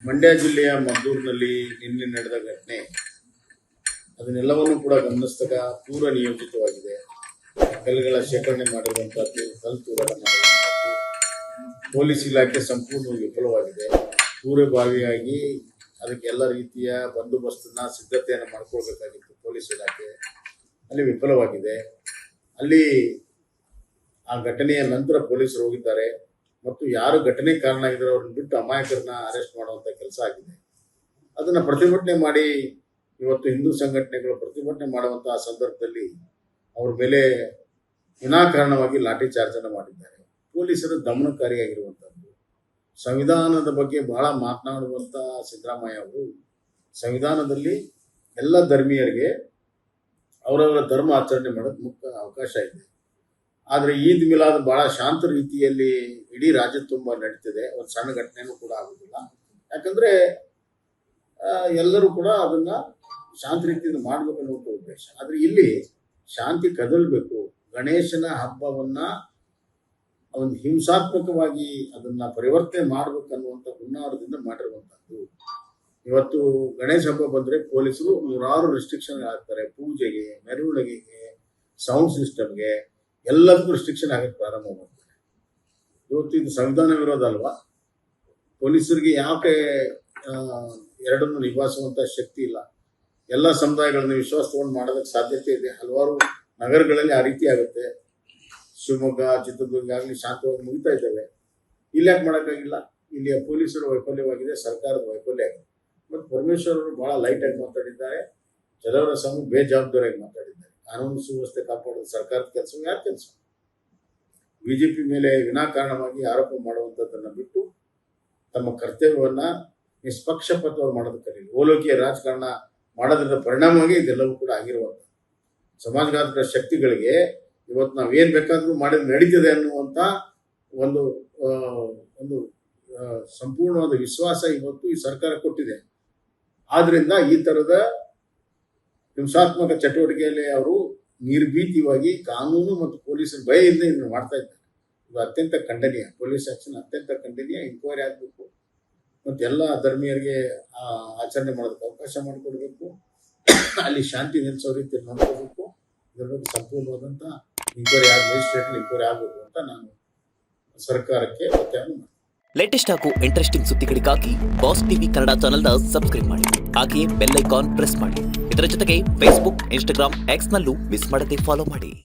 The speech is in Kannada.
ಮಂಡ್ಯ ಜಿಲ್ಲೆಯ ಮದ್ದೂರಿನಲ್ಲಿ ನಿನ್ನೆ ನಡೆದ ಘಟನೆ ಅದನ್ನೆಲ್ಲವನ್ನೂ ಕೂಡ ಗಮನಿಸಿದಾಗ ಪೂರ್ವ ನಿಯೋಜಿತವಾಗಿದೆ. ಕಲ್ಲುಗಳ ಶೇಖರಣೆ ಮಾಡಿರುವಂತಹದ್ದು, ಕಲ್ಲು ತೂರಾಟ ಮಾಡಿರುವಂತಹದ್ದು, ಪೊಲೀಸ್ ಇಲಾಖೆ ಸಂಪೂರ್ಣ ವಿಫಲವಾಗಿದೆ. ಪೂರ್ವಭಾವಿಯಾಗಿ ಅದಕ್ಕೆ ಎಲ್ಲ ರೀತಿಯ ಬಂದೋಬಸ್ತನ್ನ ಸಿದ್ಧತೆಯನ್ನು ಮಾಡ್ಕೊಳ್ಬೇಕಾಗಿತ್ತು ಪೊಲೀಸ್ ಇಲಾಖೆ, ಅಲ್ಲಿ ವಿಫಲವಾಗಿದೆ. ಅಲ್ಲಿ ಆ ಘಟನೆಯ ನಂತರ ಪೊಲೀಸರು ಹೋಗಿದ್ದಾರೆ ಮತ್ತು ಯಾರು ಘಟನೆ ಕಾರಣ ಆಗಿದ್ರೆ ಅವ್ರನ್ನ ಬಿಟ್ಟು ಅಮಾಯಕರನ್ನ ಅರೆಸ್ಟ್ ಮಾಡುವಂತ ಕೆಲಸ ಆಗಿದೆ. ಅದನ್ನ ಪ್ರತಿಭಟನೆ ಮಾಡಿ ಇವತ್ತು ಹಿಂದೂ ಸಂಘಟನೆಗಳು ಪ್ರತಿಭಟನೆ ಮಾಡುವಂತಹ ಸಂದರ್ಭದಲ್ಲಿ ಅವ್ರ ಮೇಲೆ ವಿನಾಕಾರಣವಾಗಿ ಲಾಠಿ ಚಾರ್ಜ್ ಅನ್ನು ಮಾಡಿದ್ದಾರೆ. ಪೊಲೀಸರು ದಮನಕಾರಿಯಾಗಿರುವಂತದ್ದು. ಸಂವಿಧಾನದ ಬಗ್ಗೆ ಬಹಳ ಮಾತನಾಡುವಂತ ಸಿದ್ದರಾಮಯ್ಯ ಅವರು ಸಂವಿಧಾನದಲ್ಲಿ ಎಲ್ಲ ಧರ್ಮೀಯರಿಗೆ ಅವರವರ ಧರ್ಮ ಆಚರಣೆ ಮಾಡೋದು ಮುಖ್ಯ ಅವಕಾಶ ಇದೆ. ಆದರೆ ಈದ್ ಮಿಲಾದ್ ಬಹಳ ಶಾಂತ ರೀತಿಯಲ್ಲಿ ಇಡೀ ರಾಜ್ಯ ತುಂಬ ನಡೀತಿದೆ. ಒಂದು ಸಣ್ಣ ಘಟನೆನೂ ಕೂಡ ಆಗುದಿಲ್ಲ. ಯಾಕಂದ್ರೆ ಎಲ್ಲರೂ ಕೂಡ ಅದನ್ನ ಶಾಂತ ರೀತಿಯಿಂದ ಮಾಡ್ಬೇಕು ಅನ್ನುವಂಥ ಉದ್ದೇಶ. ಆದ್ರೆ ಇಲ್ಲಿ ಶಾಂತಿ ಕದಲ್ಬೇಕು. ಗಣೇಶನ ಹಬ್ಬವನ್ನ ಒಂದು ಹಿಂಸಾತ್ಮಕವಾಗಿ ಅದನ್ನ ಪರಿವರ್ತನೆ ಮಾಡ್ಬೇಕನ್ನುವಂಥ ಹುನ್ನಾರದಿಂದ ಮಾಡಿರುವಂತದ್ದು. ಇವತ್ತು ಗಣೇಶ ಹಬ್ಬ ಬಂದ್ರೆ ಪೊಲೀಸರು ನೂರಾರು ರೆಸ್ಟ್ರಿಕ್ಷನ್ ಹಾಕ್ತಾರೆ. ಪೂಜೆಗೆ, ಮೆರವಣಿಗೆಗೆ, ಸೌಂಡ್ ಸಿಸ್ಟಮ್ಗೆ ಎಲ್ಲದಕ್ಕೂ ರೆಸ್ಟ್ರಿಕ್ಷನ್ ಆಗಕ್ಕೆ ಪ್ರಾರಂಭ ಮಾಡ್ತಾರೆ. ಇವತ್ತು ಇದು ಸಂವಿಧಾನ ವಿರೋಧ ಅಲ್ವಾ? ಪೊಲೀಸರಿಗೆ ಯಾಕೆ ಎರಡನ್ನು ನಿಭಾಯಿಸುವಂತ ಶಕ್ತಿ ಇಲ್ಲ? ಎಲ್ಲ ಸಮುದಾಯಗಳನ್ನು ವಿಶ್ವಾಸ ತಗೊಂಡು ಮಾಡೋದಕ್ಕೆ ಸಾಧ್ಯತೆ ಇದೆ. ಹಲವಾರು ನಗರಗಳಲ್ಲಿ ಆ ರೀತಿ ಆಗುತ್ತೆ. ಶಿವಮೊಗ್ಗ, ಚಿತ್ರದುರ್ಗ ಆಗಲಿ ಶಾಂತವಾಗಿ ಮುಗಿತಾ ಇದ್ದಾವೆ. ಇಲ್ಲಿ ಯಾಕೆ ಮಾಡೋಕ್ಕಾಗಿಲ್ಲ? ಇಲ್ಲಿಯ ಪೊಲೀಸರ ವೈಫಲ್ಯವಾಗಿದೆ, ಸರ್ಕಾರದ ವೈಫಲ್ಯ ಆಗಿದೆ. ಮತ್ತು ಪರಮೇಶ್ವರ್ ಅವರು ಬಹಳ ಲೈಟ್ ಆಗಿ ಮಾತಾಡಿದ್ದಾರೆ. ಕೆಲವರ ಸಮಯ ಬೇಜವಾಬ್ದಾರಿಯಾಗಿ ಮಾತಾಡಿದ್ದಾರೆ. ಕಾನೂನು ಸುವ್ಯವಸ್ಥೆ ಕಾಪಾಡೋದು ಸರ್ಕಾರದ ಕೆಲಸ, ಯಾರ ಕೆಲಸ? ಬಿಜೆಪಿ ಮೇಲೆ ವಿನಾಕಾರಣವಾಗಿ ಆರೋಪ ಮಾಡುವಂಥದ್ದನ್ನು ಬಿಟ್ಟು ತಮ್ಮ ಕರ್ತವ್ಯವನ್ನ ನಿಷ್ಪಕ್ಷಪಾತವಾಗಿ ಮಾಡೋದಕ್ಕೆ ಕರೀಲಿ. ಓಲೋಕಿಯ ರಾಜಕಾರಣ ಮಾಡೋದ್ರಿಂದ ಪರಿಣಾಮವಾಗಿ ಇದೆಲ್ಲವೂ ಕೂಡ ಆಗಿರುವಂಥ ಸಮಾಜಘಾತಕ ಶಕ್ತಿಗಳಿಗೆ ಇವತ್ತು ನಾವು ಏನ್ ಬೇಕಾದ್ರೂ ಮಾಡಿದ್ರೆ ನಡೀತದೆ ಅನ್ನುವಂಥ ಒಂದು ಒಂದು ಸಂಪೂರ್ಣವಾದ ವಿಶ್ವಾಸ ಇವತ್ತು ಈ ಸರ್ಕಾರ ಕೊಟ್ಟಿದೆ. ಆದ್ರಿಂದ ಈ ತರದ ಹಿಂಸಾತ್ಮಕ ಚಟುವಟಿಕೆಯಲ್ಲಿ ಅವರು ನಿರ್ಭೀತಿಯಾಗಿ ಕಾನೂನು ಮತ್ತು ಪೊಲೀಸರ ಭಯದಿಂದ ಇದನ್ನು ಮಾಡ್ತಾ ಇದ್ದಾರೆ. ಇದು ಅತ್ಯಂತ ಖಂಡನೀಯ. ಪೊಲೀಸ್ ಆಕ್ಷನ್ ಅತ್ಯಂತ ಖಂಡನೀಯ. ಎಂಕ್ವೈರಿ ಆಗಬೇಕು ಮತ್ತು ಎಲ್ಲ ಧರ್ಮೀಯರಿಗೆ ಆಚರಣೆ ಮಾಡೋದಕ್ಕೆ ಅವಕಾಶ ಮಾಡಿಕೊಡ್ಬೇಕು. ಅಲ್ಲಿ ಶಾಂತಿ ನೆಲೆಸೋ ರೀತಿಯಲ್ಲಿ ನೋಡ್ಕೋಬೇಕು. ಇದರ ಬಗ್ಗೆ ಸಂಪೂರ್ಣವಾದಂಥ ಎಂಕ್ವೈರಿ ಮ್ಯಾಜಿಸ್ಟ್ರೇಟ್ ಎಂಕ್ವೈರಿ ಆಗಬೇಕು ಅಂತ ನಾನು ಸರ್ಕಾರಕ್ಕೆ ಒತ್ತಾಯ ಮಾಡ್ತೀನಿ. ಲೇಟೆಸ್ಟ್ ಹಾಗೂ ಇಂಟ್ರೆಸ್ಟಿಂಗ್ ಸುದ್ದಿಗಳಿಗಾಗಿ ಬಾಸ್ ಟಿವಿ ಕನ್ನಡ ಚಾನೆಲ್ನ ಸಬ್ಸ್ಕ್ರೈಬ್ ಮಾಡಿ. ಹಾಗೆಯೇ ಬೆಲ್ ಐಕಾನ್ ಪ್ರೆಸ್ ಮಾಡಿ. ಇದರ ಜೊತೆಗೆ ಫೇಸ್ಬುಕ್, ಇನ್ಸ್ಟಾಗ್ರಾಮ್, ಎಕ್ಸ್ ನಲ್ಲೂ ಮಿಸ್ ಮಾಡದೆ ಫಾಲೋ ಮಾಡಿ.